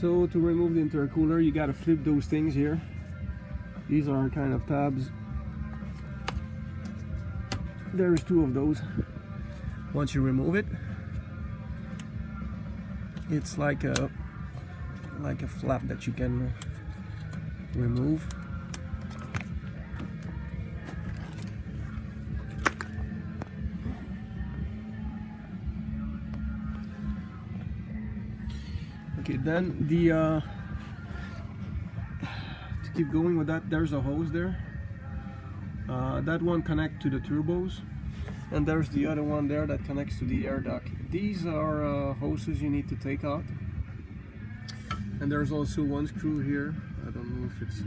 So to remove the intercooler, you got to flip those things here. These are kind of tabs. There's two of those. Once you remove it, it's like a flap that you can remove. Okay, then to keep going with that, there's a hose there. That one connects to the turbos, and there's the other one there that connects to the air duct. These are hoses you need to take out, and there's also one screw here. I don't know if it's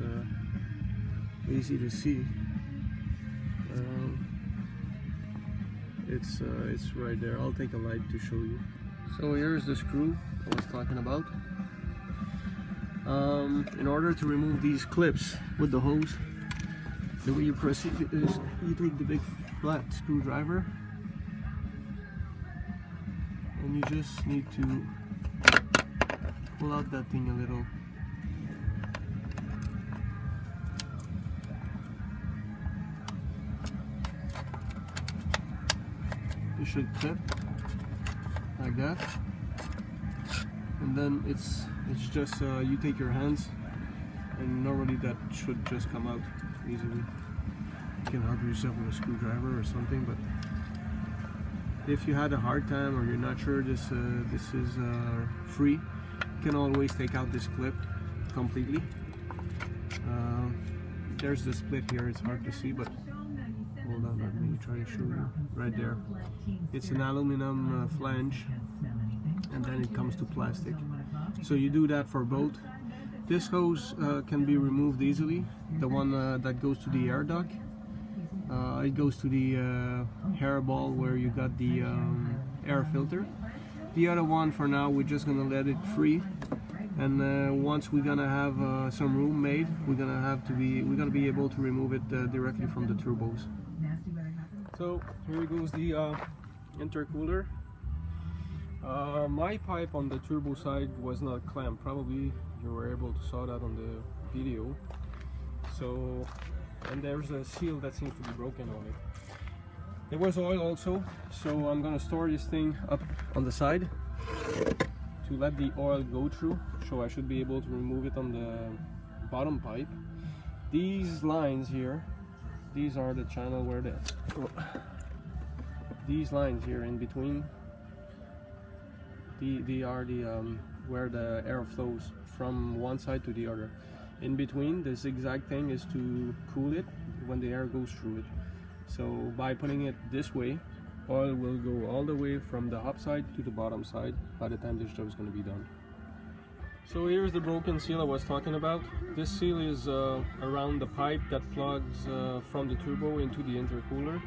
easy to see. It's right there. I'll take a light to show you. So here's the screw I was talking about. In order to remove these clips with the hose, the way you proceed is you take the big flat screwdriver and you just need to pull out that thing a little. You should clip like that, and then it's just you take your hands, and normally that should just come out easily. You can help yourself with a screwdriver or something, but if you had a hard time or you're not sure this is free, you can always take out this clip completely. There's the split here. It's hard to see, but hold on, let me try to show you. Right there, it's an aluminum flange, and then it comes to plastic. So you do that for both. This hose can be removed easily. The one that goes to the air duct, it goes to the hair ball where you got the air filter. The other one, for now, we're just gonna let it free, and once we're gonna have some room made, we're gonna be able to remove it directly from the turbos. So here goes the intercooler. My pipe on the turbo side was not clamped. Probably you were able to saw that on the video. So, and there's a seal that seems to be broken on it. There was oil also, so I'm gonna store this thing up on the side to let the oil go through. So I should be able to remove it on the bottom pipe. These lines here, these are the channel where these lines here in between, they are where the air flows from one side to the other. In between, the zigzag thing is to cool it when the air goes through it. So by putting it this way, oil will go all the way from the top side to the bottom side by the time this job is going to be done. So here's the broken seal I was talking about. This seal is around the pipe that plugs from the turbo into the intercooler.